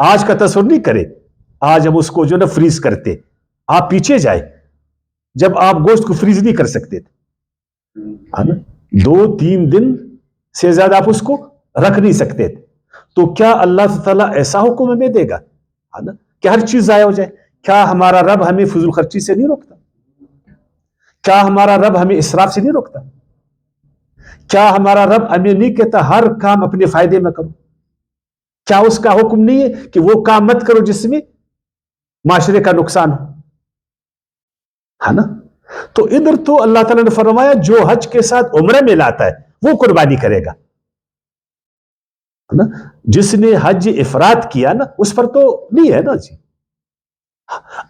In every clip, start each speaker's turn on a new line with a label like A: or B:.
A: آج کا تصور نہیں کرے، آج ہم اس کو جو نا فریز کرتے، آپ پیچھے جائے جب آپ گوشت کو فریز نہیں کر سکتے تھے، 2-3 دن سے زیادہ آپ اس کو رکھ نہیں سکتے تھے، تو کیا اللہ تعالیٰ ایسا حکم ہمیں دے گا کہ ہر چیز ضائع ہو جائے؟ کیا ہمارا رب ہمیں فضول خرچی سے نہیں روکتا؟ کیا ہمارا رب ہمیں اسراف سے نہیں روکتا؟ کیا ہمارا رب ہمیں نہیں کہتا ہر کام اپنے فائدے میں کرو؟ کیا اس کا حکم نہیں ہے کہ وہ کام مت کرو جس میں معاشرے کا نقصان ہو؟ ہے نا؟ تو ادھر تو اللہ تعالیٰ نے فرمایا جو حج کے ساتھ عمرے میں لاتا ہے وہ قربانی کرے گا، ہے نا؟ جس نے حج افراد کیا نا اس پر تو نہیں ہے نا جی،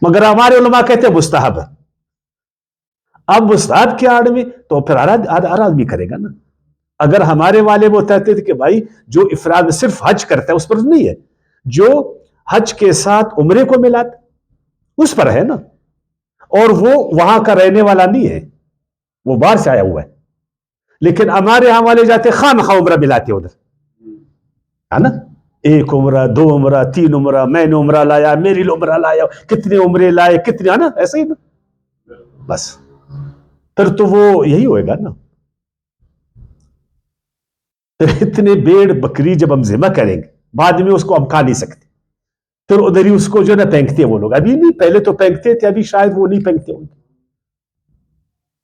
A: مگر ہمارے علماء کہتے ہیں مستحب ہے۔ اب مستحب کے آڑ میں تو پھر ہر آدمی کرے گا نا۔ اگر ہمارے والے وہ کہتے تھے کہ بھائی جو افراد صرف حج کرتا ہے اس پر نہیں ہے، جو حج کے ساتھ عمرے کو ملاتا اس پر ہے نا، اور وہ وہاں کا رہنے والا نہیں ہے، وہ باہر سے آیا ہوا ہے۔ لیکن ہمارے یہاں والے جاتے خام خواہ عمرہ ملاتے ادھر، ہے نا؟ 1 عمرہ 2 عمرہ 3 عمرہ، میں نے عمرہ لایا، میری عمرہ لایا، کتنے عمرے لائے کتنے، ہے نا؟ ایسے ہی نا، بس پھر تو وہ یہی ہوئے گا نا۔ پھر اتنے بیڑ بکری جب ہم ذبح کریں گے بعد میں اس کو ہم کھا نہیں سکتے، پھر ادھر ہی اس کو جو ہے نا پھینکتے ہیں وہ لوگ، ابھی نہیں، پہلے تو پھینکتے تھے، ابھی شاید وہ نہیں پھینکتے ہوں گے۔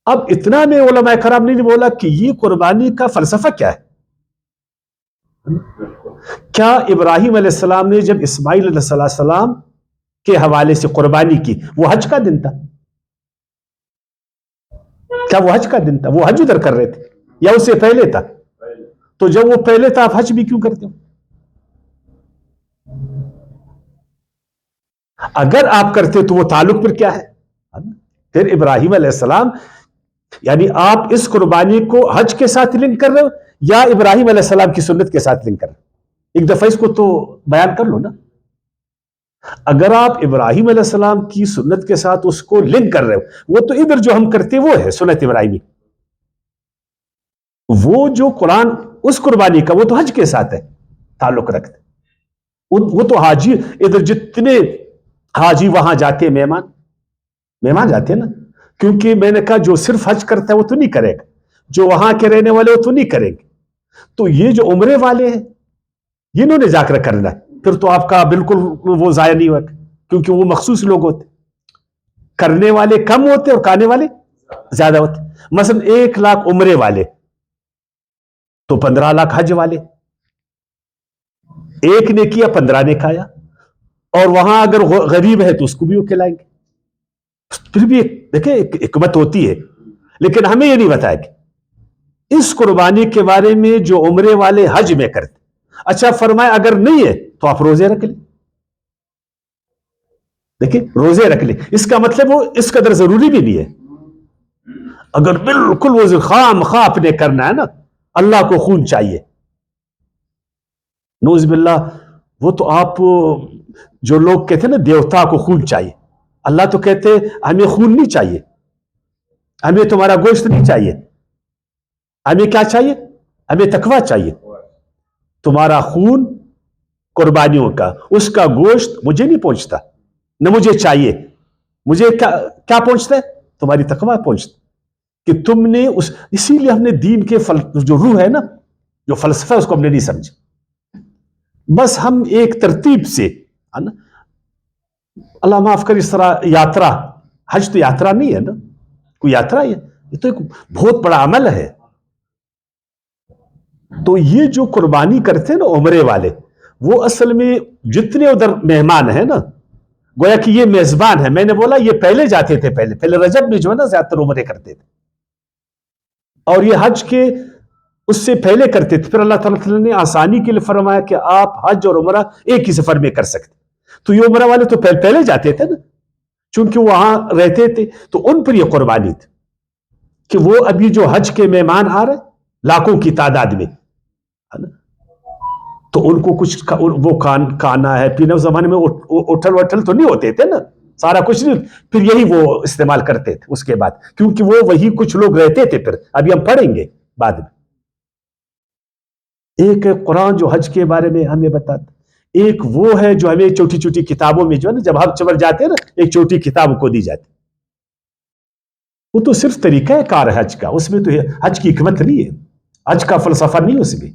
A: اب اتنا میں علماء کرام نے بولا کہ یہ قربانی کا فلسفہ کیا ہے؟ کیا ابراہیم علیہ السلام نے جب اسماعیل علیہ السلام کے حوالے سے قربانی کی وہ حج کا دن تھا؟ کیا وہ حج کا دن تھا؟ وہ حج ادھر کر رہے تھے یا اس سے پہلے تھا؟ تو جب وہ پہلے تھا آپ حج بھی کیوں کرتے ہو؟ اگر آپ کرتے تو وہ تعلق پھر کیا ہے؟ پھر ابراہیم علیہ السلام، یعنی آپ اس قربانی کو حج کے ساتھ لنک کر رہے ہو یا ابراہیم علیہ السلام کی سنت کے ساتھ لنک کر رہے ہو؟ ایک دفعہ اس کو تو بیان کر لو نا۔ اگر آپ ابراہیم علیہ السلام کی سنت کے ساتھ اس کو لنک کر رہے ہو، وہ تو ادھر جو ہم کرتے وہ ہے سنت ابراہیمی، وہ جو قرآن اس قربانی کا وہ تو حج کے ساتھ ہے تعلق رکھتے، وہ تو حاجی ادھر جتنے حاجی وہاں جاتے ہیں، مہمان جاتے ہیں نا، کیونکہ میں نے کہا جو صرف حج کرتا ہے وہ تو نہیں کرے گا، جو وہاں کے رہنے والے وہ تو نہیں کریں گے، تو یہ جو عمرے والے ہیں انہوں نے جا کر کرنا ہے، پھر تو آپ کا بالکل وہ ضائع نہیں ہوا، کیونکہ وہ مخصوص لوگ ہوتے، کرنے والے کم ہوتے اور کھانے والے زیادہ ہوتے۔ مثلا 1 لاکھ عمرے والے تو 15 لاکھ حج والے، ایک نے کیا 15 نے کھایا، اور وہاں اگر غریب ہے تو اس کو بھی وہ کھلائیں گے۔ پھر بھی دیکھیں ایک حکمت ہوتی ہے، لیکن ہمیں یہ نہیں بتایا کہ اس قربانی کے بارے میں جو عمرے والے حج میں کرتے، اچھا فرمایا اگر نہیں ہے تو آپ روزے رکھ لیں، دیکھیں روزے رکھ لیں، اس کا مطلب وہ اس قدر ضروری بھی نہیں ہے۔ اگر بالکل وہ خام خواہ اپنے کرنا ہے نا، اللہ کو خون چاہیے، نوز باللہ، وہ تو آپ جو لوگ کہتے ہیں نا دیوتا کو خون چاہیے، اللہ تو کہتے ہمیں خون نہیں چاہیے، ہمیں تمہارا گوشت نہیں چاہیے، ہمیں کیا چاہیے؟ ہمیں تقویٰ چاہیے۔ تمہارا خون قربانیوں کا، اس کا گوشت مجھے نہیں پہنچتا، نہ مجھے چاہیے، مجھے کیا پہنچتا ہے؟ تمہاری تقویٰ پہنچتا کہ تم نے اسی لیے ہم نے دین کے جو روح ہے نا، جو فلسفہ اس کو ہم نے نہیں سمجھا، بس ہم ایک ترتیب سے، اللہ معاف کر، اس طرح یاترا، حج تو یاترا نہیں ہے نا، کوئی یاترا ہے، یہ تو ایک بہت بڑا عمل ہے۔ تو یہ جو قربانی کرتے ہیں نا عمرے والے، وہ اصل میں جتنے ادھر مہمان ہیں نا، گویا کہ یہ میزبان ہے۔ میں نے بولا یہ پہلے جاتے تھے، پہلے رجب میں جو ہے نا زیادہ تر عمرے کرتے تھے، اور یہ حج کے اس سے پہلے کرتے تھے، پھر اللہ تعالیٰ نے آسانی کے لیے فرمایا کہ آپ حج اور عمرہ ایک ہی سفر میں کر سکتے، تو یہ عمرہ والے تو پہلے جاتے تھے نا، چونکہ وہاں رہتے تھے، تو ان پر یہ قربانی تھی کہ وہ ابھی جو حج کے مہمان آ رہے لاکھوں کی تعداد میں، تو ان کو کچھ وہ کھانا ہے پینا، اس زمانے میں اٹھل وٹھل تو نہیں ہوتے تھے نا، سارا کچھ نہیں، پھر یہی وہ استعمال کرتے تھے اس کے بعد، کیونکہ وہ وہی کچھ لوگ رہتے تھے، پھر ابھی ہم پڑھیں گے بعد میں۔ ایک قرآن جو حج کے بارے میں ہمیں بتاتا ایک وہ ہے جو ہمیں چھوٹی چھوٹی کتابوں میں جو ہے نا جب ہم چمر جاتے ہیں نا ایک چھوٹی کتاب کو دی جاتی، وہ تو صرف طریقہ کار ہے حج کا، اس میں تو حج کی حکمت نہیں ہے، حج کا فلسفہ نہیں اس میں،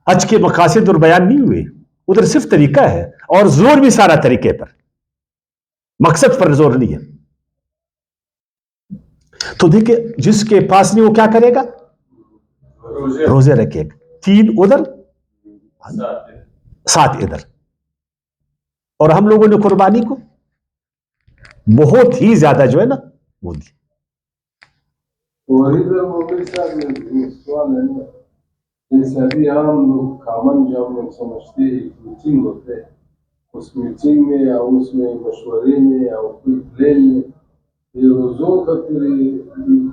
A: حج کے مقاصد اور بیان نہیں ہوئے، ادھر صرف طریقہ ہے اور زور بھی سارا طریقے پر، مقصد پر زور نہیں ہے۔ تو دیکھیں جس کے پاس نہیں وہ کیا کرے گا؟ روزے رکھے گا، 3 ادھر 7 ادھر۔ اور ہم لوگوں نے قربانی کو بہت ہی زیادہ جو ہے نا وہ دی۔
B: جیسے ابھی ہم لوگ کامن جو ہم لوگ سمجھتے ہیں میٹنگ ہوتے ہیں، اس میٹنگ میں یا اس میں مشورے میں یا کوئی پلان میں یہ روزوں کا پھر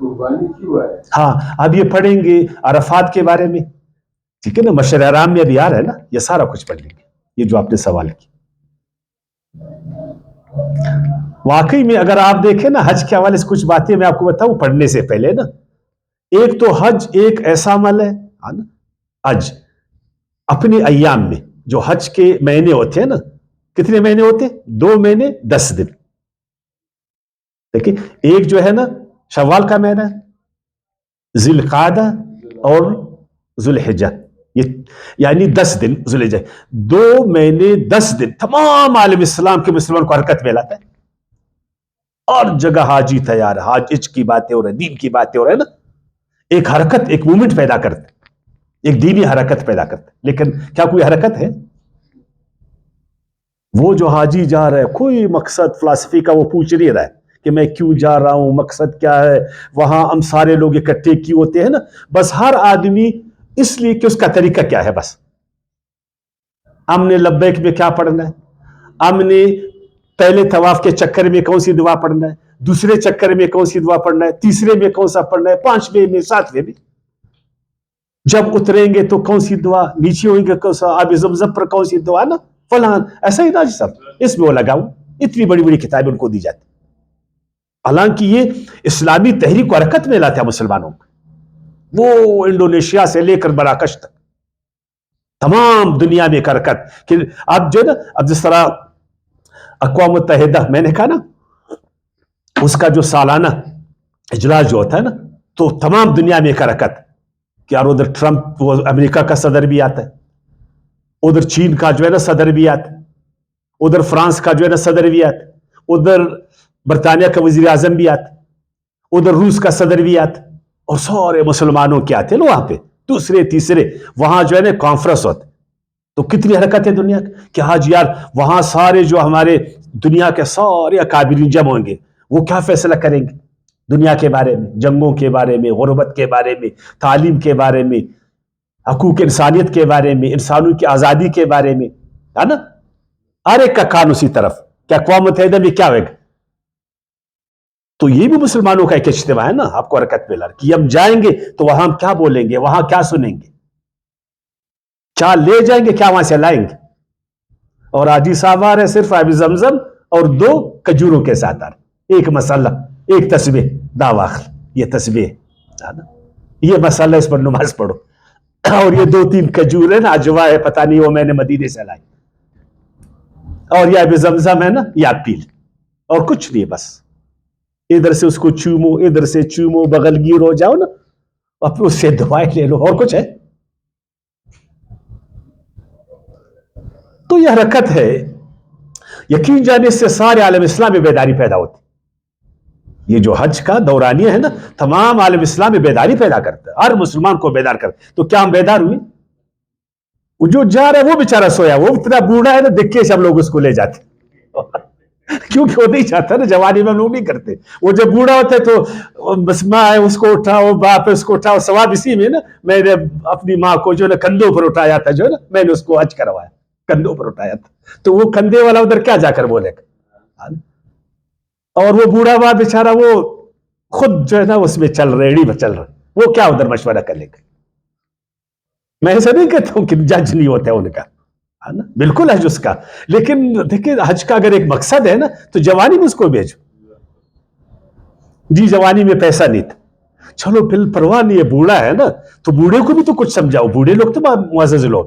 B: قربانی کیوں ہے؟
A: ہاں اب یہ پڑھیں گے عرفات کے بارے میں، ٹھیک ہے نا، مشعر حرام میں ابھی آ رہا ہے نا، یہ سارا کچھ پڑھ لیں گے، یہ جو آپ نے سوال کی۔ واقعی میں اگر آپ دیکھیں نا حج کے حوالے سے کچھ باتیں میں آپ کو بتاؤں پڑھنے سے پہلے نا، ایک تو حج ایک ایسا عمل ہے نا، حج اپنے ایام میں جو حج کے مہینے ہوتے ہیں نا، کتنے مہینے ہوتے ہیں؟ 2 مہینے 10 دن۔ دیکھیں ایک جو ہے نا شوال کا مہینہ، ذی القعدہ اور ذو الحجہ، یہ یعنی 10 دن ذو الحجہ، 2 مہینے 10 دن تمام عالم اسلام کے مسلمان کو حرکت میں لاتا ہے، اور جگہ حاجی تیار، حج کی باتیں ہو رہی، دین کی باتیں ہو رہی نا، ایک حرکت ایک مومنٹ پیدا کرتے، ایک دینی حرکت پیدا کرتے۔ لیکن کیا کوئی حرکت ہے؟ وہ جو حاجی جا رہا ہے کوئی مقصد فلسفی کا وہ پوچھ نہیں رہا ہے کہ میں کیوں جا رہا ہوں، مقصد کیا ہے، وہاں ہم سارے لوگ اکٹھے کیوں ہوتے ہیں نا، بس ہر آدمی اس لیے کہ اس کا طریقہ کیا ہے، بس ہم نے لبیک میں کیا پڑھنا ہے، ہم نے پہلے طواف کے چکر میں کون سی دعا پڑھنا ہے، دوسرے چکر میں کون سی دعا پڑھنا ہے، تیسرے میں کون سا پڑھنا ہے، 5ویں میں 7ویں میں، جب اتریں گے تو کون سی دعا، نیچے ہوئیں گے کون سا، آب زمزم پر کون سی دعا نا فلان، ایسا ہی نا جی سب اس میں وہ لگاؤ، اتنی بڑی بڑی کتابیں ان کو دی جاتی، حالانکہ یہ اسلامی تحریک و حرکت میں لاتا ہے مسلمانوں کو، وہ انڈونیشیا سے لے کر مراکش تک تمام دنیا میں ایک حرکت کہ اب جو ہے نا، اب جس طرح اقوام متحدہ میں نے کہا نا اس کا جو سالانہ اجلاس جو ہوتا ہے نا، تو تمام دنیا میں ایک حرکت کہ یار ادھر ٹرمپ وہ امریکہ کا صدر بھی آتا ہے، ادھر چین کا جو ہے نا صدر بھی آتا ہے، ادھر فرانس کا جو ہے نا صدر بھی آتا ہے، ادھر برطانیہ کا وزیر اعظم بھی آتا ہے، ادھر روس کا صدر بھی آتا ہے، اور سارے مسلمانوں کے آتے ہیں وہاں پہ دوسرے تیسرے، وہاں جو ہے نا کانفرنس ہوتے، تو کتنی حرکت ہے دنیا کہ ہاں جی یار وہاں سارے جو ہمارے دنیا کے سارے اکابرین جمع ہوں گے، وہ کیا فیصلہ کریں گے دنیا کے بارے میں، جنگوں کے بارے میں، غربت کے بارے میں، تعلیم کے بارے میں، حقوق انسانیت کے بارے میں، انسانوں کی آزادی کے بارے میں، ہے نا، ہر ایک کا کان اسی طرف کہ اقوام متحدہ میں کیا ہوئے گا۔ تو یہ بھی مسلمانوں کا ایک اجتماع ہے نا، آپ کو حرکت میں لا کہ ہم جائیں گے تو وہاں ہم کیا بولیں گے، وہاں کیا سنیں گے، کیا لے جائیں گے، کیا وہاں سے لائیں گے۔ اور حاجی صاحب آ رہے صرف آب زمزم اور 2 کھجوروں کے ساتھ آ رہے، ایک مسئلہ، ایک تسبیح، داواخل، یہ تسبیح ہے نا، یہ مسئلہ، اس پر نماز پڑھو، اور یہ 2-3 کھجور ہے نا اجوا ہے، پتہ نہیں وہ میں نے مدینے سے لائی، اور یہ آب زمزم ہے نا یہ آپ پی لیں، اور کچھ نہیں، بس ادھر سے اس کو چومو، ادھر سے چومو، بغل گیر ہو جاؤ نا، اور اس سے دعائیں لے لو، اور کچھ ہے؟ تو یہ حرکت ہے، یقین جانے سے سارے عالم اسلام میں بیداری پیدا ہوتی، یہ جو حج کا دورانیہ ہے نا تمام عالم اسلام میں بیداری پیدا کرتا ہے، ہر مسلمان کو بیدار کرتا ہے۔ تو کیا ہم بیدار ہوئے؟ وہ جو جا رہا ہے وہ بیچارہ سویا، وہ اتنا بوڑھا ہے نا، دیکھ کے سب لوگ اس کو لے جاتے کیونکہ وہ نہیں چاہتا نا، جوانی میں ہم لوگ نہیں کرتے، وہ جب بوڑھا ہوتا ہے تو بس ماں ہے اس کو اٹھاؤ، باپ ہے اس کو اٹھاؤ، ثواب اسی میں نا، میں نے اپنی ماں کو جو ہے نا کندھوں پر اٹھایا تھا، جو ہے نا میں نے اس کو حج کروایا، کندھوں پر اٹھایا تھا، تو وہ کندھے والا ادھر کیا جا کر بولے گا، اور وہ بوڑھا ہوا بیچارہ وہ خود جو ہے نا اس میں چل رہے، ریڑھی میں چل رہے، وہ کیا ادھر مشورہ کر لے گا۔ میں ایسا نہیں کہتا ہوں کہ جج نہیں ہوتا ہے ان کا، ہے نا، بالکل حج اس کا، لیکن دیکھیں حج کا اگر ایک مقصد ہے نا تو جوانی میں اس کو بھیجو، جی جوانی میں پیسہ نہیں تھا، چلو پھر پرواہ نہیں ہے، بوڑھا ہے نا تو بوڑھے کو بھی تو کچھ سمجھاؤ، بوڑھے لوگ تو معزز لوگ،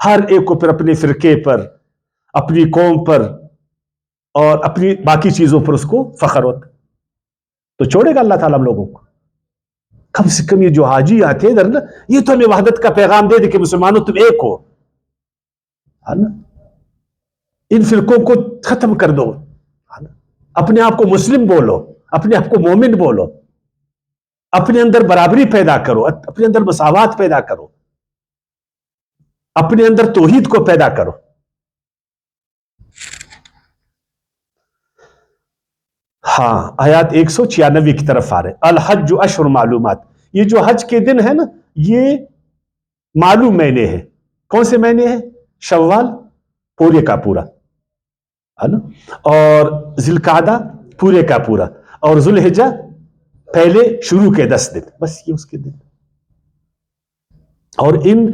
A: ہر ایک کو پھر اپنے فرقے پر، اپنی قوم پر اور اپنی باقی چیزوں پر اس کو فخر ہوتا. تو چھوڑے گا اللہ تعالیٰ ہم لوگوں کو؟ کم سے کم یہ جو حاجی آتے ہیں ادھر نا، یہ تو ہمیں وحدت کا پیغام دے دے کہ مسلمانوں تم ایک ہو. ان فرقوں کو ختم کر دو، اپنے آپ کو مسلم بولو، اپنے آپ کو مومن بولو، اپنے اندر برابری پیدا کرو، اپنے اندر مساوات پیدا کرو، اپنے اندر توحید کو پیدا کرو. ہاں، آیات 196 کی طرف آ رہے. الحج اشہر معلومات، یہ جو حج کے دن ہے نا، یہ معلوم مہینے ہیں. کون سے مہینے ہیں؟ شوال پورے کا پورا ہے نا، اور ذی القعدہ پورے کا پورا، اور ذو الحجہ پہلے شروع کے 10 دن، بس یہ اس کے دن. اور ان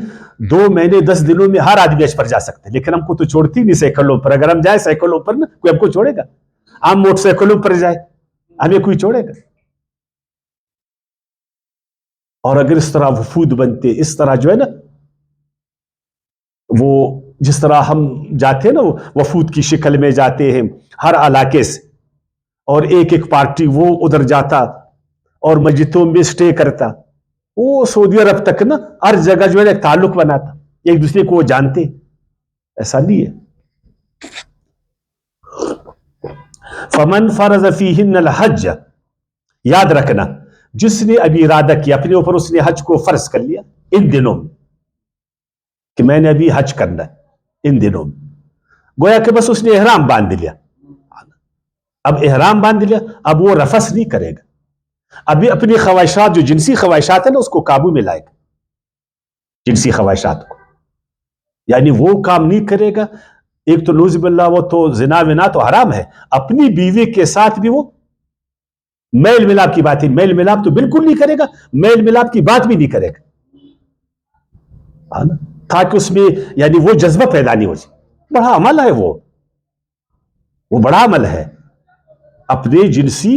A: 2 مہینے 10 دنوں میں ہر آدمی حج پر جا سکتے، لیکن ہم کو تو چھوڑتی نہیں سائیکلوں پر. اگر ہم جائیں سائیکلوں پر نا، کوئی ہم کو چھوڑے گا؟ ہم موٹر سائیکلوں پر جائے، ہمیں کوئی چھوڑے گا؟ اور اگر اس طرح وفود بنتے، اس طرح جو ہے نا، وہ جس طرح ہم جاتے ہیں نا، وفود کی شکل میں جاتے ہیں ہر علاقے سے، اور ایک ایک پارٹی وہ ادھر جاتا اور مسجدوں میں سٹے کرتا، وہ سعودی عرب تک نا ہر جگہ جو ہے ایک تعلق بناتا، ایک دوسرے کو وہ جانتے. ایسا نہیں ہے. فمن فرض فیہن الحج، یاد رکھنا جس نے ابھی ارادہ کیا اپنے اوپر، اس نے حج کو فرض کر لیا ان دنوں میں کہ میں نے ابھی حج کرنا ہے ان دنوں میں، گویا کہ بس اس نے احرام باندھ لیا. اب احرام باندھ لیا، اب وہ رفث نہیں کرے گا. ابھی اپنی خواہشات، جو جنسی خواہشات ہیں نا، اس کو قابو میں لائے گا. جنسی خواہشات کو، یعنی وہ کام نہیں کرے گا. ایک تو نعوذ باللہ وہ تو زنا ونا تو حرام ہے، اپنی بیوی کے ساتھ بھی وہ میل ملاپ کی بات ہے، میل ملاپ تو بالکل نہیں کرے گا، میل ملاپ کی بات بھی نہیں کرے گا، تاکہ اس میں یعنی وہ جذبہ پیدا نہیں ہو جائے. بڑا عمل ہے وہ بڑا عمل ہے. اپنے جنسی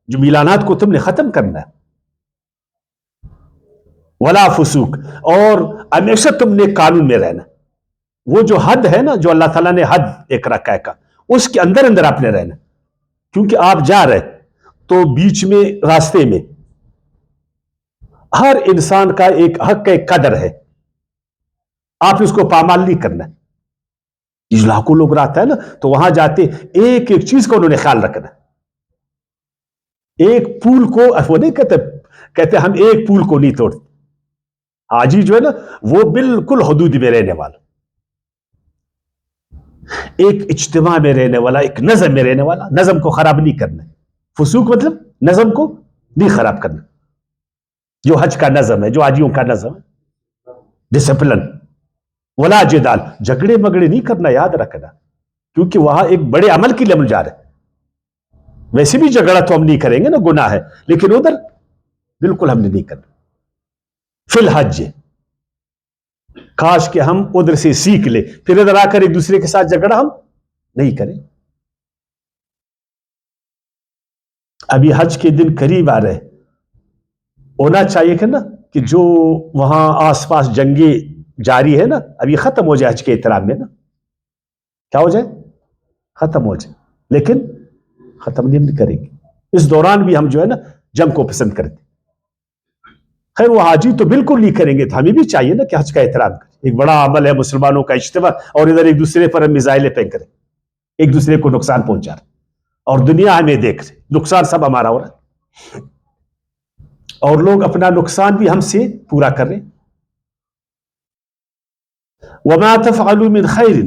A: جو میلانات کو تم نے ختم کرنا ہے. ولا فسوق، اور ہمیشہ تم نے قانون میں رہنا. وہ جو حد ہے نا، جو اللہ تعالیٰ نے حد ایک رکھا ہے کا، اس کے اندر اندر آپ نے رہنا. کیونکہ آپ جا رہے تو بیچ میں راستے میں ہر انسان کا ایک حق، ایک قدر ہے، آپ اس کو پامال نہیں کرنا. لاکھوں لوگ رہتا ہے نا، تو وہاں جاتے ایک ایک چیز کا انہوں نے خیال رکھنا. ایک پول کو وہ نہیں کہتے ہم ایک پول کو نہیں توڑتے. حاجی جو ہے نا، وہ بالکل حدود میں رہنے والا، ایک اجتماع میں رہنے والا، ایک نظم میں رہنے والا. نظم کو خراب نہیں کرنا. فسوق مطلب نظم کو نہیں خراب کرنا. جو حج کا نظم ہے، جو حاجیوں کا نظم ہے، ڈسپلن. ولا جدال، جھگڑے مگڑے نہیں کرنا، یاد رکھنا. کیونکہ وہاں ایک بڑے عمل کے لیے ہم جا رہے. ویسے بھی جھگڑا تو ہم نہیں کریں گے نا، گناہ ہے، لیکن ادھر بالکل ہم نے نہیں کرنا. فی الحج، کاش کہ ہم ادھر سے سیکھ لیں، پھر ادھر آ کر ایک دوسرے کے ساتھ جھگڑا ہم نہیں کریں. ابھی حج کے دن قریب آ رہے، ہونا چاہیے کہ نا کہ جو وہاں آس پاس جنگیں جاری ہے نا، ابھی ختم ہو جائے حج کے احترام میں نا. کیا ہو جائے؟ ختم ہو جائے. لیکن ختم نہیں کریں گے. اس دوران بھی ہم جو ہے نا جنگ کو پسند کرتے. خیر وہ حاجی تو بالکل نہیں کریں گے، تو ہمیں بھی چاہیے نا کہ حج کا احترام کریں. ایک بڑا عمل ہے مسلمانوں کا اجتماع، اور ادھر ایک دوسرے پر ہم میزائلیں پھینک کریں، ایک دوسرے کو نقصان پہنچا رہے، اور دنیا ہمیں دیکھ رہے، نقصان سب ہمارا ہو رہا ہے، اور لوگ اپنا نقصان بھی ہم سے پورا کر رہے. وَمَا تَفْعَلُوا مِنْ خَيْرٍ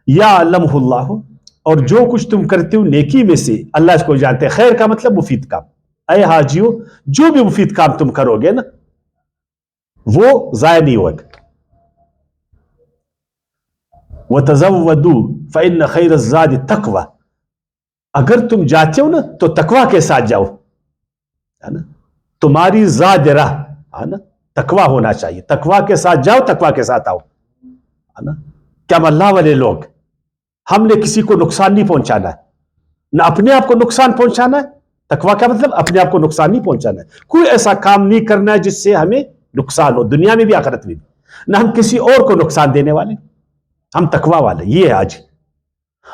A: يَعْلَمْهُ اللَّهُ، اور جو کچھ تم کرتے ہو نیکی میں سے اللہ اس کو جانتے ہیں. خیر کا مطلب مفید کام. اے حاجیوں، جو بھی مفید کام تم کرو گے نا، وہ ضائع نہیں ہوگا. وَتَزَوَّدُوا فَإِنَّ خَيْرَ الزَّادِ التَّقْوَى، اگر تم جاتے ہو نا تو تقوی کے ساتھ جاؤ، ہے نا. تمہاری زاد راہ، ہے نا، تقوی ہونا چاہیے. تقوی کے ساتھ جاؤ، تقوی کے ساتھ آؤ، ہے نا. کیا ہم اللہ والے لوگ، ہم نے کسی کو نقصان نہیں پہنچانا ہے، نہ اپنے آپ کو نقصان پہنچانا ہے. تقوی کا مطلب اپنے آپ کو نقصان نہیں پہنچانا ہے. کوئی ایسا کام نہیں کرنا ہے جس سے ہمیں نقصان ہو، دنیا میں بھی آخرت میں بھی. نہ ہم کسی اور کو نقصان دینے والے، ہم تقوی والے. یہ ہے آج.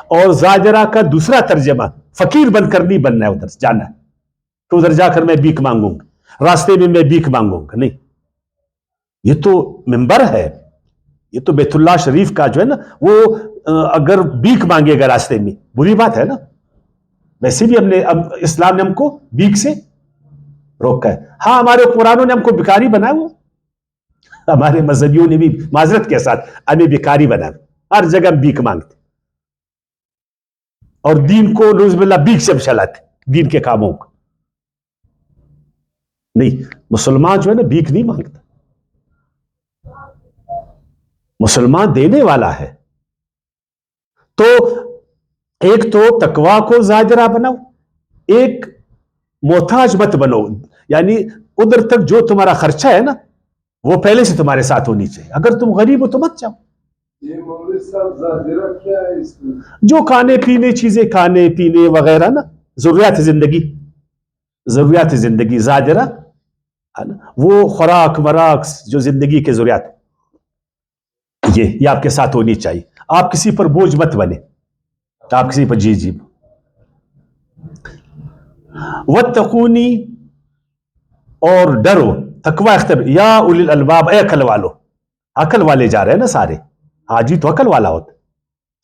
A: اور زاجرہ کا دوسرا ترجمہ فقیر بن کر نہیں بننا ہے، ادھر جانا ہے کہ ادھر جا کر میں بھیک مانگوں گا، راستے میں بھیک مانگوں گا، نہیں. یہ تو منبر ہے، یہ تو بیت اللہ شریف کا جو ہے نا، وہ اگر بھیک مانگے گا راستے میں بری بات ہے نا. ویسے بھی اب اسلام نے ہم کو بھیک سے روکا ہے. ہاں ہمارے قرآنوں نے ہم کو بھکاری بنایا ہوا، ہمارے مذہبیوں نے بھی معذرت کے ساتھ ہمیں بھکاری بنایا، ہر جگہ ہم بھیک مانگتے اور دین کو نعوذ باللہ بھیک سے چلاتے، دین کے کاموں کو. نہیں، مسلمان جو ہے نا بھیک نہیں مانگتا، مسلمان دینے والا ہے. تو ایک تو تقوی کو زاجرہ بناؤ، ایک محتاج مت بنو، یعنی ادھر تک جو تمہارا خرچہ ہے نا وہ پہلے سے تمہارے ساتھ ہونی چاہیے. اگر تم غریب ہو تو مت جاؤ.
B: یہ مولوی صاحب زاجرہ کیا ہے اس میں؟
A: جو کھانے پینے چیزیں، کھانے پینے وغیرہ نا، ضروریات زندگی، ضروریات زندگی زاجرہ ہے نا، وہ خوراک مراک جو زندگی کے ضروریات، یہ آپ کے ساتھ ہونی چاہیے. آپ کسی پر بوجھ مت بنے، آپ کسی پر جی واتقونی، اور ڈرو. تقوی اختر یا اولی الالباب، اے عقل والو. عقل والے جا رہے ہیں نا سارے، حاجی تو عقل والا ہوتا،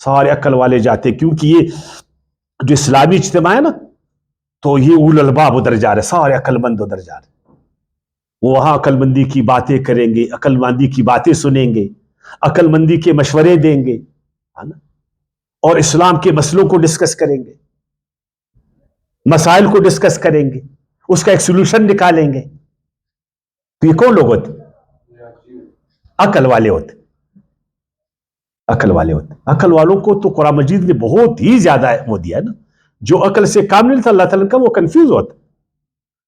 A: سارے عقل والے جاتے، کیونکہ یہ جو اسلامی اجتماع ہے نا تو یہ اول الباب ادھر جا رہے، سارے عقل مند ادھر جا رہے. وہ وہاں عقل مندی کی باتیں کریں گے، عقل مندی کی باتیں سنیں گے، عقل مندی کے مشورے دیں گے، ہے نا، اور اسلام کے مسئلوں کو ڈسکس کریں گے، مسائل کو ڈسکس کریں گے، اس کا ایک سولوشن نکالیں گے. تو یہ کون لوگ ہوتے؟ عقل والے ہوتے، عقل والے ہوتے. عقل والوں کو تو قرآن مجید نے بہت ہی زیادہ وہ دیا ہے نا. جو عقل سے کام نہیں تھا اللہ تعالیٰ کا وہ کنفیوز ہوتا.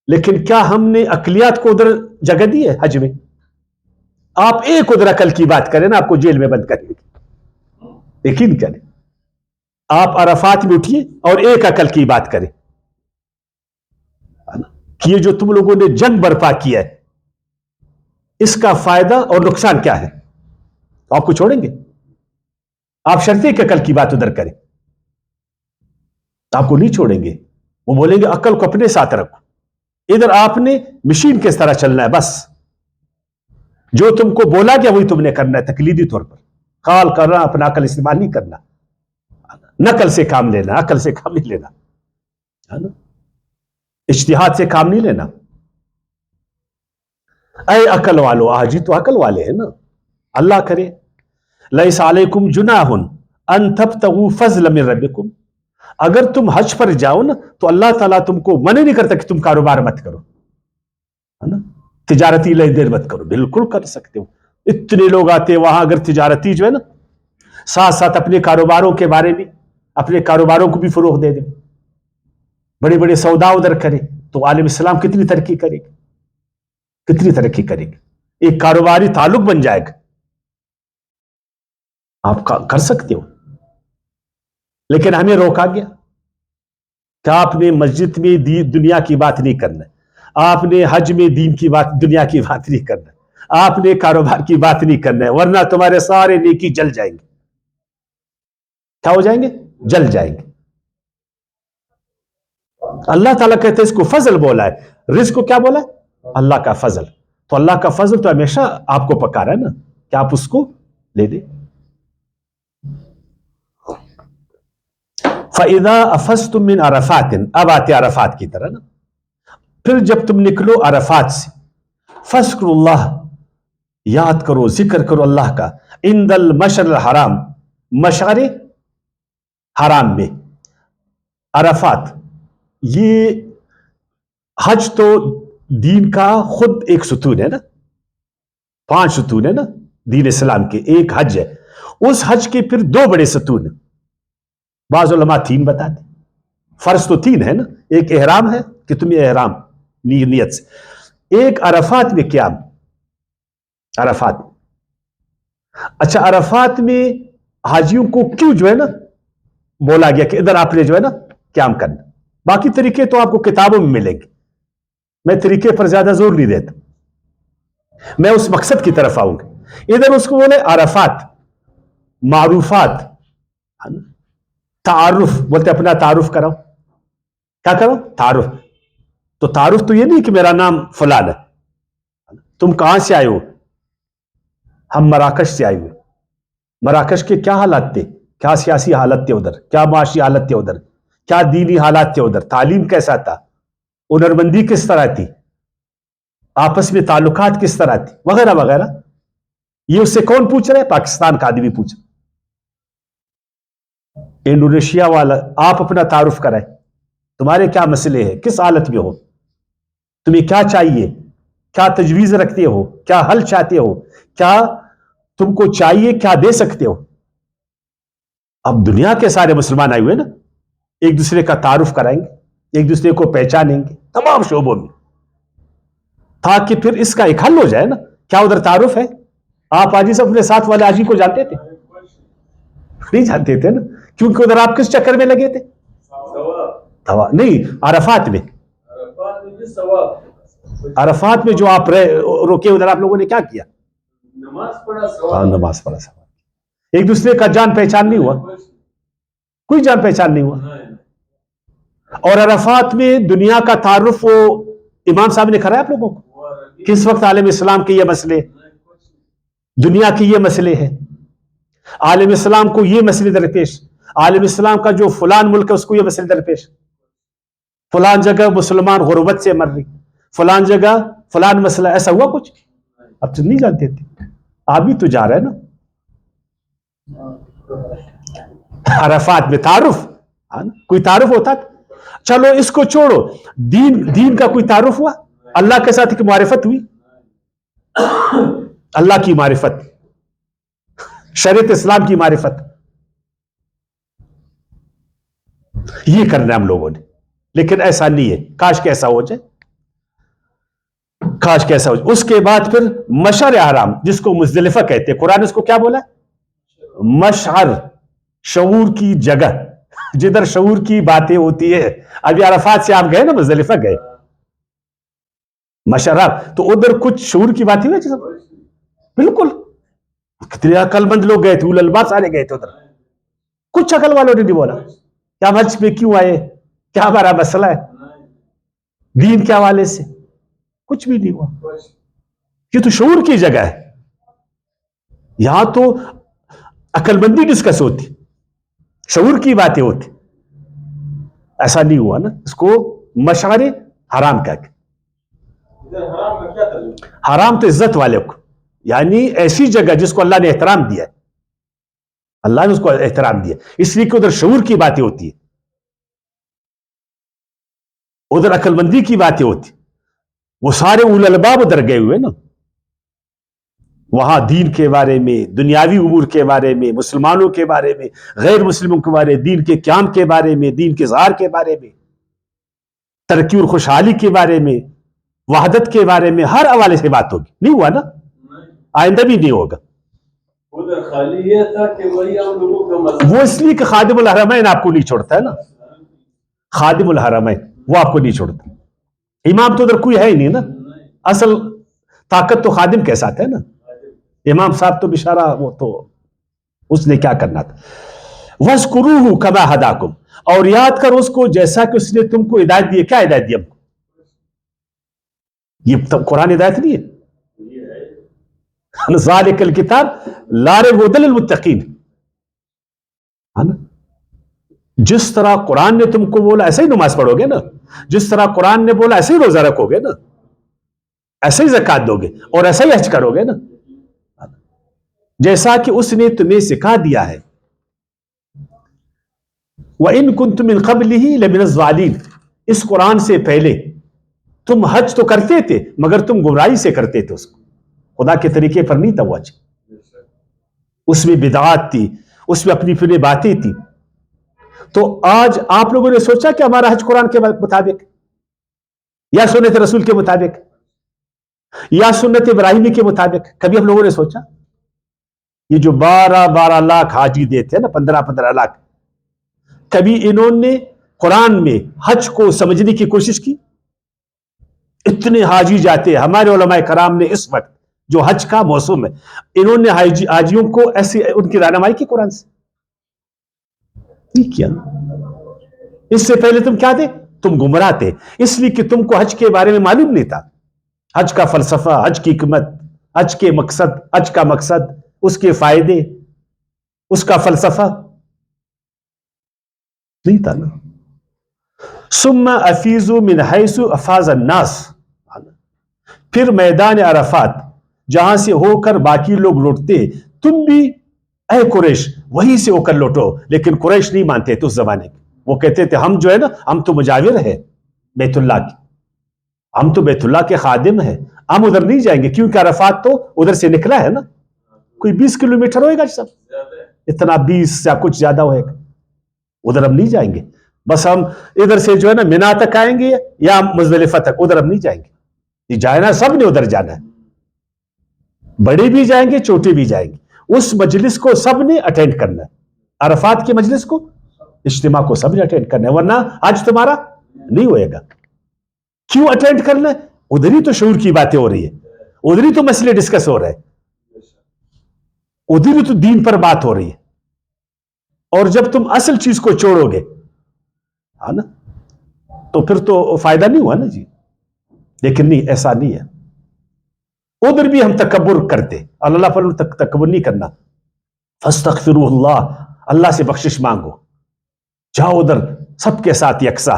A: لیکن کیا ہم نے عقلیات کو ادھر جگہ دی ہے حج میں؟ آپ ایک ادھر عقل کی بات کریں نا آپ کو جیل میں بند کریں گے، یقین کریں. آپ عرفات میں اٹھیے اور ایک عقل کی بات کریں کہ یہ جو تم لوگوں نے جنگ برپا کیا ہے اس کا فائدہ اور نقصان کیا ہے، آپ کو چھوڑیں گے؟ آپ شرط ایک عقل کی بات ادھر کریں، آپ کو نہیں چھوڑیں گے. وہ بولیں گے عقل کو اپنے ساتھ رکھو، ادھر آپ نے مشین کس طرح چلنا ہے، بس جو تم کو بولا گیا وہی تم نے کرنا ہے تقلیدی طور پر. قال کرنا، اپنا عقل استعمال نہیں کرنا، نقل سے کام لینا، عقل سے کام نہیں لینا، ہے نا، اجتہاد سے کام نہیں لینا. اے عقل والو، آج ہی تو عقل والے ہیں نا. اللہ کرے لیس علیکم جناح ان تبتغوا فضلا من ربکم، اگر تم حج پر جاؤ نا تو اللہ تعالیٰ تم کو منع نہیں کرتا کہ تم کاروبار مت کرو، ہے نا، تجارتی لین دین مت کرو، بالکل کر سکتے ہو. اتنے لوگ آتے وہاں، اگر تجارتی جو ہے نا ساتھ ساتھ اپنے کاروباروں کے بارے میں، اپنے کاروباروں کو بھی فروغ دے دیں، بڑے بڑے سودا ادھر کرے، تو عالم اسلام کتنی ترقی کرے گی، کتنی ترقی کرے گی. ایک کاروباری تعلق بن جائے گا، آپ کر سکتے ہو. لیکن ہمیں روکا گیا کہ آپ نے مسجد میں دنیا کی بات نہیں کرنا، آپ نے حج میں دین کی بات، دنیا کی بات نہیں کرنا، آپ نے کاروبار کی بات نہیں کرنا ہے، ورنہ تمہارے سارے نیکی جل جائیں گے. کیا ہو جائیں گے؟ جل جائیں گے. اللہ تعالیٰ کہتے ہیں اس کو فضل بولا ہے، رزق کو کیا بولا ہے؟ اللہ کا فضل. تو اللہ کا فضل تو ہمیشہ آپ کو پکارا ہے نا کہ آپ اس کو لے دیں. فَإِذَا أَفَضْتُم مِّنْ عَرَفَاتٍ، اب آتے عرفات کی طرح نا، پھر جب تم نکلو عرفات سے، فَاذْكُرُوا اللَّهَ، یاد کرو، ذکر کرو اللہ کا، عند المشعر الحرام، مشعر حرام میں. عرفات یہ حج تو دین کا خود ایک ستون ہے نا، 5 ستون ہے نا دین اسلام کے، ایک حج ہے. اس حج کے پھر 2 بڑے ستون ہیں، بعض علماء 3 بتاتے. فرض تو 3 ہے نا، ایک احرام ہے کہ تم احرام نیت سے، ایک عرفات میں قیام، عرفات. اچھا عرفات میں حاجیوں کو کیوں جو ہے نا بولا گیا کہ ادھر آپ نے جو ہے نا قیام کرنا؟ باقی طریقے تو آپ کو کتابوں میں ملیں گے، میں طریقے پر زیادہ زور نہیں دیتا، میں اس مقصد کی طرف آؤں گا ادھر اس کو بولے عرفات، معروفات، تعارف بولتے اپنا تعارف کراؤ. کیا کرو؟ تعارف. تو تعارف تو یہ نہیں کہ میرا نام فلان ہے. تم کہاں سے آئے ہو؟ ہم مراکش سے آئے ہوئے. مراکش کے کیا حالات تھے؟ کیا سیاسی حالت تھے ادھر؟ کیا معاشی حالت تھے ادھر؟ کیا دینی حالات تھے ادھر؟ تعلیم کیسا تھا؟ ہنرمندی کس طرح تھی؟ آپس میں تعلقات کس طرح تھی؟ وغیرہ وغیرہ. یہ اس سے کون پوچھ رہے ہیں؟ پاکستان کا آدمی پوچھ رہا. انڈونیشیا والا آپ اپنا تعارف کرائیں. تمہارے کیا مسئلے ہیں؟ کس حالت میں ہو؟ تمہیں کیا چاہیے؟ کیا تجویز رکھتے ہو؟ کیا حل چاہتے ہو؟ کیا تم کو چاہیے؟ کیا دے سکتے ہو؟ اب دنیا کے سارے مسلمان آئے ہوئے نا، ایک دوسرے کا تعارف کرائیں گے، ایک دوسرے کو پہچانیں گے تمام شعبوں میں، تاکہ پھر اس کا ایک حل ہو جائے نا. کیا ادھر تعارف ہے؟ آپ حاجی صاحب اپنے ساتھ والے حاجی کو جانتے تھے؟ نہیں جانتے تھے نا، کیونکہ ادھر آپ کس چکر میں لگے تھے؟ نہیں، عرفات میں. عرفات میں جو آپ روکے ادھر آپ لوگوں نے کیا کیا؟ نماز پڑھا. نماز پڑھا. ایک دوسرے کا جان پہچان نہیں ہوا، کوئی جان پہچان نہیں ہوا. اور عرفات میں دنیا کا تعارف وہ امام صاحب نے کرایا آپ لوگوں کو؟ کس وقت عالم اسلام کے یہ مسئلے، دنیا کے یہ مسئلے ہیں، عالم اسلام کو یہ مسئلے درپیش، عالم اسلام کا جو فلان ملک ہے اس کو یہ مسئلے درپیش، فلان جگہ مسلمان غربت سے مر رہی، فلان جگہ فلان مسئلہ. ایسا ہوا کچھ؟ اب تو نہیں جانتے تھے. آپ بھی تو جا رہے ہیں نا عرفات میں. تعارف کوئی تعارف ہوتا تھا؟ چلو اس کو چھوڑو، دین کا کوئی تعارف ہوا؟ اللہ کے ساتھ ایک معرفت ہوئی، اللہ کی معرفت، شریعت اسلام کی معرفت. یہ کرنا ہم لوگوں نے، لیکن ایسا نہیں ہے. کاش کہ ایسا ہو جائے، کاش کہ ایسا ہو جائے. اس کے بعد پھر مشعر حرام جس کو مزدلفہ کہتے ہیں، قرآن اس کو کیا بولا ہے؟ مشعر، شعور کی جگہ، جدھر شعور کی باتیں ہوتی ہے. ابھی عرفات سے آپ گئے نا، مزدلفہ گئے، مشعر، تو ادھر کچھ شعور کی باتیں ہوئی؟ بالکل. کتنے عقل مند لوگ گئے تھے، اولل الباب سارے گئے تھے ادھر. کچھ عقل والوں نے نہیں بولا کیا ہم حج پہ کیوں آئے، کیا ہمارا مسئلہ ہے، دین کے حوالے سے کچھ بھی نہیں ہوا. یہ تو شعور کی جگہ ہے. یہاں تو عقل مندی ڈسکس ہوتی، شعور کی باتیں ہوتی. ایسا نہیں ہوا نا. اس کو مشعر حرام کا. حرام تو عزت والے کو، یعنی ایسی جگہ جس کو اللہ نے احترام دیا ہے، اللہ نے اس کو احترام دیا، اس لیے کہ ادھر شعور کی باتیں ہوتی ہے، ادھر عقل مندی کی باتیں ہوتی. وہ سارے اولو الباب ادھر گئے ہوئے نا، وہاں دین کے بارے میں، دنیاوی امور کے بارے میں، مسلمانوں کے بارے میں، غیر مسلموں کے بارے میں، دین کے قیام کے بارے میں، دین کے اظہار کے بارے میں، ترقی اور خوشحالی کے بارے میں، وحدت کے بارے میں، ہر حوالے سے بات ہوگی. نہیں ہوا نا، آئندہ بھی نہیں ہوگا. وہ اس لیے کہ خادم الحرمین آپ کو نہیں چھوڑتا ہے نا، خادم الحرمین وہ آپ کو نہیں چھوڑتا. امام تو ادھر کوئی ہے ہی نہیں نا، اصل طاقت تو خادم کے ساتھ ہے نا. امام صاحب تو بشارہ وہ تو اس نے کیا کرنا تھا. وَاذْكُرُوهُ كَمَا هَدَاكُمْ، اور یاد کرو اس کو جیسا کہ اس نے تم کو ہدایت دی. کیا ہدایت دی ہم کو؟ یہ قرآن ہدایت نہیں ہے. ذَلِكَ الْكِتَابُ لَا رَيْبَ هُدًى لِلْمُتَّقِينَ. جس طرح قرآن نے تم کو بولا ایسے ہی نماز پڑھو گے نا، جس طرح قرآن نے بولا ایسے ہی روزہ رکھو گے نا، ایسے ہی زکات دو گے، اور ایسا ہی حج کرو گے نا، جیسا کہ اس نے تمہیں سکھا دیا ہے. وَإِن كُنتُم مِّن قَبْلِهِ لَمِنَ الضَّالِينَ، اس قرآن سے پہلے تم حج تو کرتے تھے مگر تم گمراہی سے کرتے تھے، اس کو خدا کے طریقے پر نہیں تھا وہ حج. اس میں بدعات تھی، اس میں اپنی اپنی باتیں تھی. تو آج آپ لوگوں نے سوچا کہ ہمارا حج قرآن کے مطابق یا سنت رسول کے مطابق یا سنت ابراہیمی کے مطابق؟ کبھی ہم لوگوں نے سوچا؟ یہ جو 12 لاکھ حاجی دیتے ہیں نا، 15 لاکھ، کبھی انہوں نے قرآن میں حج کو سمجھنے کی کوشش کی؟ اتنے حاجی جاتے ہیں. ہمارے علماء کرام نے اس وقت جو حج کا موسم ہے. انہوں نے حاجیوں کو ایسی ان کی رہنمائی کی قرآن سے نہیں کیا. اس سے پہلے تم کیا تھے؟ تم گمراہ تھے، اس لیے کہ تم کو حج کے بارے میں معلوم نہیں تھا. حج کا فلسفہ، حج کی حکمت، حج کے مقصد، حج کا مقصد، اس کے فائدے، اس کا فلسفہ نہیں تھا نا. ثم افیضوا من حیث افاض الناس، پھر میدان عرفات جہاں سے ہو کر باقی لوگ لوٹتے، تم بھی اے قریش وہیں سے ہو کر لوٹو. لیکن قریش نہیں مانتے تھے اس زمانے کے. وہ کہتے تھے ہم جو ہے نا، ہم تو مجاور ہیں بیت اللہ کی، ہم تو بیت اللہ کے خادم ہیں، ہم ادھر نہیں جائیں گے کیونکہ عرفات تو ادھر سے نکلا ہے نا، کوئی 20 کلومیٹر ہوئے گا سب، اتنا 20 یا کچھ زیادہ ہوئے گا. ادھر ہم نہیں جائیں گے، بس ہم ادھر سے جو ہے نا مینا تک آئیں گے یا مزدلفہ تک، ادھر ہم نہیں جائیں گے. یہ جانا سب نے ادھر جانا ہے، بڑے بھی جائیں گے چھوٹے بھی جائیں گے. اس مجلس کو سب نے اٹینڈ کرنا ہے، عرفات کے مجلس کو، اجتماع کو سب نے اٹینڈ کرنا ہے، ورنہ آج تمہارا نہیں ہوئے گا. کیوں اٹینڈ کرنا ہے؟ ادھر ہی تو شعور کی باتیں ہو رہی ہے، ادھر ہی تو مسئلے ڈسکس ہو رہے ہیں، ادھر ہی تو دین پر بات ہو رہی ہے. اور جب تم اصل چیز کو چھوڑو گے ہاں نا، تو پھر تو فائدہ نہیں ہوا نا جی. لیکن نہیں، ایسا نہیں ہے. ادھر بھی ہم تکبر کرتے، اللہ پر تکبر نہیں کرنا. فاستغفروا اللہ، اللہ سے بخشش مانگو. جاؤ ادھر سب کے ساتھ یکساں،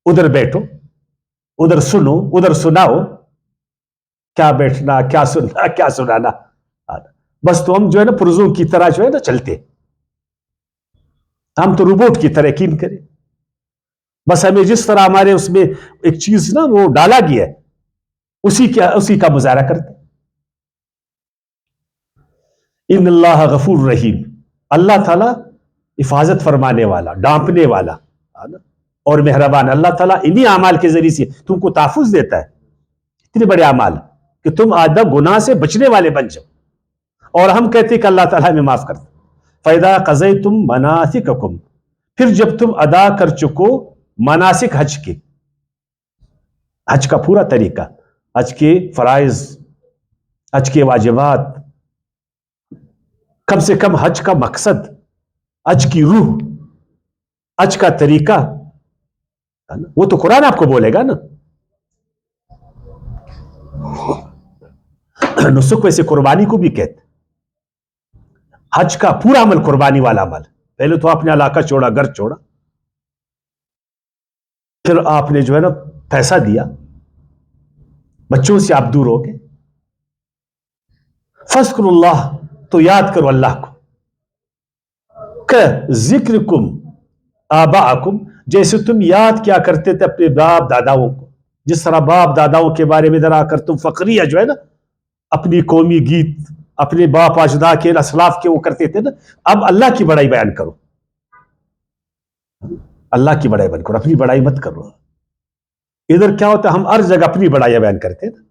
A: ادھر بیٹھو، ادھر سنو، ادھر سناؤ. کیا بیٹھنا، کیا سننا، کیا سنانا. بس تو ہم جو ہے نا پرزوں کی طرح جو ہے نا چلتے، ہم تو روبوٹ کی طرح یقین کریں. بس ہمیں جس طرح ہمارے اس میں ایک چیز نا وہ ڈالا گیا ہے، اسی کا مظاہرہ کرتے. ان اللہ غفور رحیم، اللہ تعالیٰ حفاظت فرمانے والا، ڈانپنے والا اور مہربان. اللہ تعالیٰ انہی اعمال کے ذریعے سے تم کو تحفظ دیتا ہے، اتنے بڑے اعمال کہ تم آدھا گناہ سے بچنے والے بن جاؤ. اور ہم کہتے کہ اللہ تعالیٰ ہمیں معاف کرتا. فَإِذَا قَضَيْتُم مَنَاسِكَكُمْ، پھر جب تم ادا کر چکو مناسک حج کے، حج کا پورا طریقہ، حج کے فرائض، حج کے واجبات، کم سے کم حج کا مقصد، حج کی روح، حج کا طریقہ، وہ تو قرآن آپ کو بولے گا نا. نسک ویسے قربانی کو بھی کہتے، حج کا پورا عمل قربانی والا عمل. پہلے تو آپ نے علاقہ چھوڑا، گھر چھوڑا، پھر آپ نے جو ہے نا پیسہ دیا، بچوں سے آپ دور ہو گئے. فذکروا اللہ، تو یاد کرو اللہ کو، ذکرکم آباءکم، جیسے تم یاد کیا کرتے تھے اپنے باپ داداؤں کو. جس طرح باپ داداؤں کے بارے میں ذرا کر تم فقریہ جو ہے نا اپنی قومی گیت اپنے باپ اجداد کے اسلاف کے وہ کرتے تھے نا، اب اللہ کی بڑائی بیان کرو، اللہ کی بڑائی بیان کرو، اپنی بڑائی مت کرو. ادھر کیا ہوتا ہے، ہم ہر جگہ اپنی بڑائی بیان کرتے نا،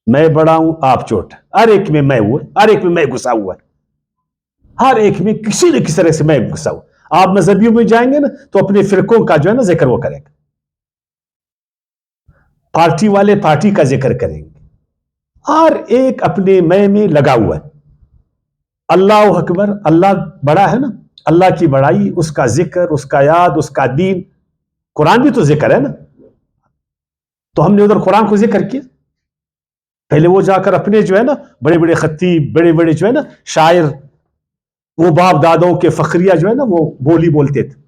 A: میں بڑا ہوں آپ چھوٹ، ہر ایک میں میں ہوا، ہر ایک میں میں گھسا ہوا ہے، ہر ایک میں کسی نہ کسی طرح سے میں گھسا ہوا. آپ مذہبیوں میں جائیں گے نا تو اپنے فرقوں کا جو ہے نا ذکر وہ کریں گے، پارٹی والے پارٹی کا ذکر کریں گے، ہر ایک اپنے میں لگا ہوا ہے. اللہ اکبر، اللہ بڑا ہے نا، اللہ کی بڑائی، اس کا ذکر، اس کا یاد، اس کا دین. قرآن بھی تو ذکر ہے نا، تو ہم نے ادھر قرآن کو ذکر کیا. پہلے وہ جا کر اپنے جو ہے نا بڑے بڑے خطیب، بڑے بڑے جو ہے نا شاعر، وہ باپ دادوں کے فخریہ جو ہے نا وہ بولی بولتے تھے.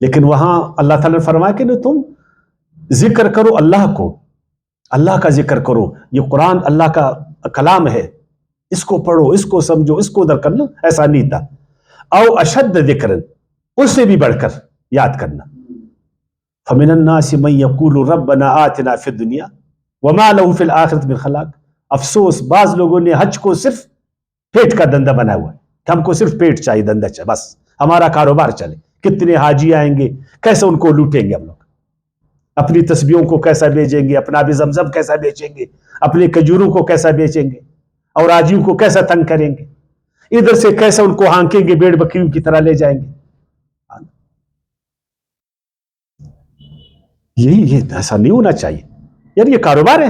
A: لیکن وہاں اللہ تعالیٰ نے فرمایا کہ تم ذکر کرو اللہ کو، اللہ کا ذکر کرو. یہ قرآن اللہ کا کلام ہے، اس کو پڑھو، اس کو سمجھو، اس کو ادھر کرنا. ایسا نہیں تھا. او اشد ذکر، اس سے بھی بڑھ کر یاد کرنا. فمن الناس من یقول ربنا آتنا فی الدنیا وما له فی الآخرۃ من خلاق. افسوس، بعض لوگوں نے حج کو صرف پیٹ کا دندہ بنا ہوا ہے کہ ہم کو صرف پیٹ چاہیے، دندہ چاہیے، بس ہمارا کاروبار چلے. کتنے حاجی آئیں گے، کیسے ان کو لوٹیں گے ہم لوگ، اپنی تسبیحوں کو کیسا بیچیں گے، اپنا بھی زمزم کیسا بیچیں گے، اپنے کھجوروں کو کیسا بیچیں گے، اور حاجیوں کو کیسا تنگ کریں گے، ادھر سے کیسے ان کو ہانکیں گے، بھیڑ بکریوں کی طرح لے جائیں گے. یہ ایسا نہیں ہونا چاہیے یار، یہ کاروبار ہے.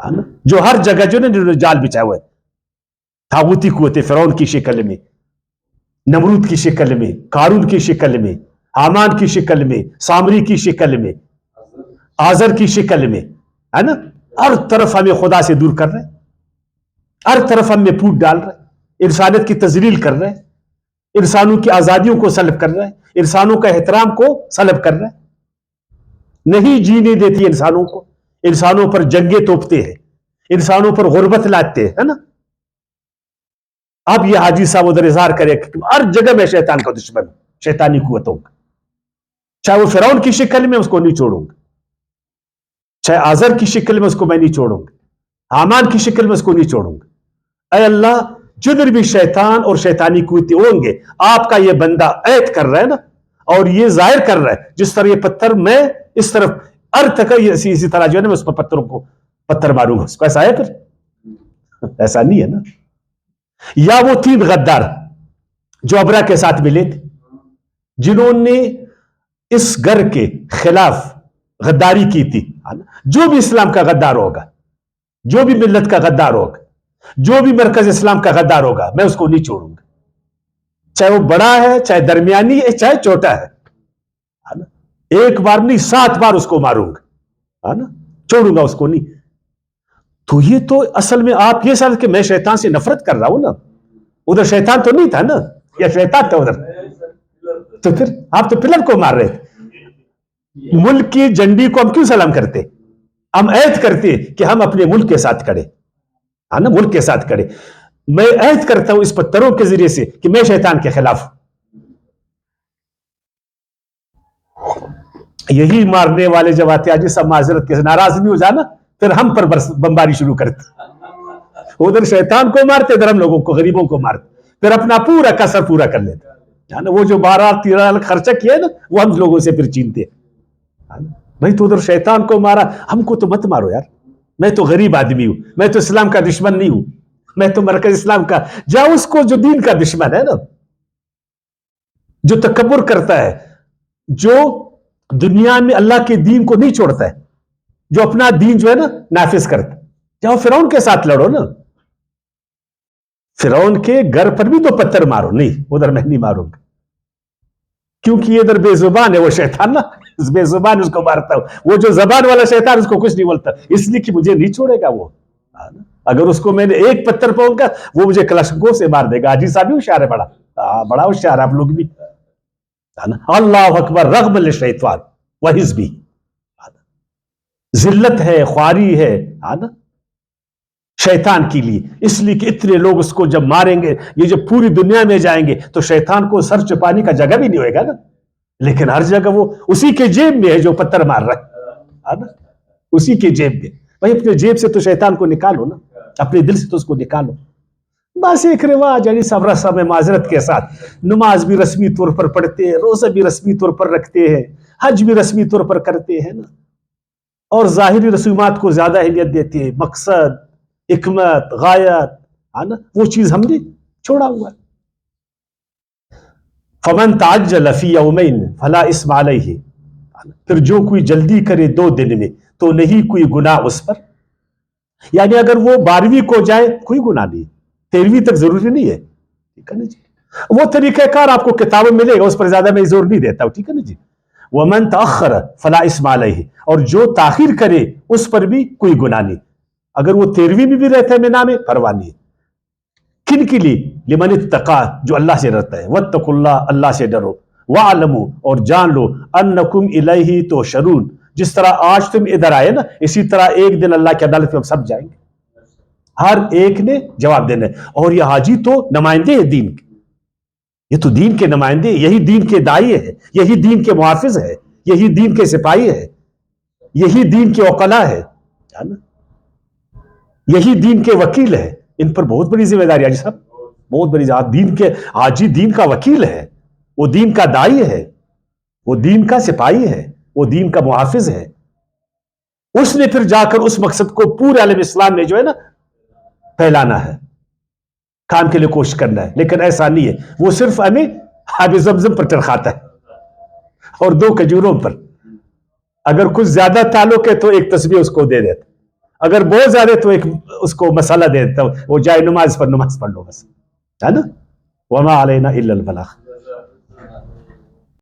A: ہے نا, جو ہر جگہ جو نا انہوں نے جال بچھایا ہوا ہے, طاغوتی قوتیں, فرعون کی شکل میں, نمرود کی شکل میں, قارون کی شکل میں, حامان کی شکل میں, سامری کی شکل میں, آزر کی شکل میں, ہے نا, ہر طرف ہمیں خدا سے دور کر رہے ہیں, ہر طرف ہم میں پھوٹ ڈال رہے ہیں, انسانیت کی تذلیل کر رہے ہیں, انسانوں کی آزادیوں کو سلب کر رہے ہیں, انسانوں کا احترام کو سلب کر رہے ہیں, نہیں جینے دیتی انسانوں کو, انسانوں پر جنگیں توپتے ہیں, انسانوں پر غربت لاتے ہیں, ہے نا. اب یہ حاجی صاحب ادھر اظہار کرے کہ ہر جگہ میں شیطان کا دشمن ہوں, شیطانی قوتوں کا, چاہے وہ فرعون کی شکل میں اس کو نہیں چھوڑوں گا, چاہے آزر کی شکل میں اس کو میں نہیں چھوڑوں گا, حامان کی شکل میں اس کو نہیں چھوڑوں گا. اے اللہ, جدھر بھی شیطان اور شیطانی قوتیں ہوں گے, آپ کا یہ بندہ عہد کر رہا ہے نا, اور یہ ظاہر کر رہا ہے, جس طرح یہ پتھر میں اس طرف ارتھ کا, اسی طرح جو ہے نا میں اس پر پتھروں کو پتھر ماروں گا, اس کو ایسا ہے پھر, ایسا نہیں ہے نا. یا وہ 3 غدار جو ابرا کے ساتھ ملے تھے, جنہوں نے اس گھر کے خلاف غداری کی تھی, جو بھی اسلام کا غدار ہوگا, جو بھی ملت کا غدار ہوگا, جو بھی مرکز اسلام کا غدار ہوگا, میں اس کو نہیں چھوڑوں گا, چاہے وہ بڑا ہے, چاہے درمیانی ہے, چاہے چھوٹا ہے, ایک بار نہیں 7 بار اس کو ماروں گا, چھوڑوں گا اس کو نہیں. تو یہ تو اصل میں آپ یہ سمجھ کہ میں شیطان سے نفرت کر رہا ہوں نا, ادھر شیطان تو نہیں تھا نا, یا شیطان تھا ادھر, تو پھر آپ تو پلر کو مار رہے تھے. ملک کی جھنڈی کو ہم کیوں سلام کرتے, ہم عہد کرتے کہ ہم اپنے ملک کے ساتھ کھڑے, ہے نا, ملک کے ساتھ کھڑے. میں عہد کرتا ہوں اس پتھروں کے ذریعے سے کہ میں شیطان کے خلاف ہوں. یہی مارنے والے جب آتے آجی سب معذرت کے ناراض نہیں ہو جانا, پھر ہم پر بمباری شروع کرتے, ادھر شیطان کو مارتے, ادھر ہم لوگوں کو, غریبوں کو مارتے, پھر اپنا پورا کسر پورا کر لیتے. وہ جو 12-13 خرچہ کیا ہے نا, وہ ہم لوگوں سے پھر چینتے. بھائی تو ادھر شیطان کو مارا, ہم کو تو مت مارو یار, میں تو غریب آدمی ہوں, میں تو اسلام کا دشمن نہیں ہوں, میں تو مرکز اسلام کا, جا اس کو جو دین کا دشمن ہے نا, جو تکبر کرتا ہے, جو دنیا میں اللہ کے دین کو نہیں چھوڑتا ہے, جو اپنا دین جو ہے نا نافذ کرتا, جاؤ فرعون کے ساتھ لڑو نا, فرعون کے گھر پر بھی 2 پتھر مارو, نہیں ادھر میں نہیں ماروں گا, کیونکہ یہ ادھر بے زبان ہے وہ شیطان نا, بے زبان اس کو مارتا ہوں, وہ جو زبان والا شیطان اس کو کچھ نہیں بولتا, اس لیے کہ مجھے نہیں چھوڑے گا وہ. اگر اس کو میں نے ایک پتھر پاؤں گا, وہ مجھے کلشنکوں سے مار دے گا. حاجی صاحب بھی ہوشیار ہے, بڑا ہوشیار, آپ لوگ بھی. اللہ اکبر رغم الشیطان وحزبی, ذلت ہے, خواری ہے نا شیطان کے لیے, اس لیے کہ اتنے لوگ اس کو جب ماریں گے, یہ جب پوری دنیا میں جائیں گے تو شیطان کو سر چھپانے کا جگہ بھی نہیں ہوئے گا نا, لیکن ہر جگہ وہ اسی کے جیب میں ہے جو پتھر مار رہا ہے نا, اسی کے جیب میں. بھائی اپنے جیب سے تو شیطان کو نکالو نا, اپنے دل سے تو اس کو نکالو. بس ایک رواج علی صاحب رسم میں معذرت کے ساتھ, نماز بھی رسمی طور پر پڑھتے ہیں, روزہ بھی رسمی طور پر رکھتے ہیں, حج بھی رسمی طور پر کرتے ہیں نا, اور ظاہری رسومات کو زیادہ اہمیت دیتے ہیں, مقصد, حکمت, غایت, ہے نا, وہ چیز ہم نے چھوڑا ہوا ہے. فمن تعجل فی یومین فلا اثم علیہ, پھر جو کوئی جلدی کرے 2 دن میں تو نہیں کوئی گناہ اس پر. یعنی اگر وہ 12ویں کو جائے کوئی گناہ نہیں, 13ویں تک ضروری نہیں ہے, ٹھیک ہے نا جی. وہ طریقہ کار آپ کو کتابوں میں ملے گا, اس پر زیادہ میں زور نہیں دیتا ہوں, ٹھیک ہے نا جی. ومن تاخر فلا اثم علیہ, اور جو تاخیر کرے اس پر بھی کوئی گناہ نہیں. اگر وہ 13ویں میں بھی رہتا ہے مینا میں, پرواہ نہیں. کن کے لیے؟ لمن اتقا, جو اللہ سے ڈرتا ہے. واتقوا اللہ, اللہ سے ڈرو. وَاعْلَمُوا, اور جان لو, انکم الیہ تحشرون, جس طرح آج تم ادھر آئے نا, اسی طرح ایک دن اللہ کی عدالت میں ہم سب جائیں گے, ہر ایک نے جواب دینا ہے. اور یہ حاجی تو نمائندے ہیں دین کے, یہ تو دین کے نمائندے, یہی دین کے دائی ہے, یہی دین کے محافظ ہے, یہی دین کے سپاہی ہے, یہی دین کے وکلا ہے, یہی دین کے وکیل ہے. ان پر بہت بڑی ذمہ داری حاجی صاحب, بہت بڑی. دین کے حاجی دین کا وکیل ہے, وہ دین کا دائی ہے, وہ دین کا سپاہی ہے, وہ دین کا محافظ ہے. اس نے پھر جا کر اس مقصد کو پورے عالم اسلام میں جو ہے نا پھیلانا ہے, کام کے لیے کوشش کرنا ہے. لیکن ایسا نہیں ہے, وہ صرف ہمیں آب زمزم پر چرخاتا ہے اور 2 کھجوروں پر. اگر کچھ زیادہ تعلق ہے تو ایک تسبیح اس کو دے دیتا, اگر بہت زیادہ تو ایک اس کو مسئلہ دے دیتا ہوں، وہ جائے نماز پر نماز پڑھ لو بس، ہے نا؟ وما علینا الا البلاغ.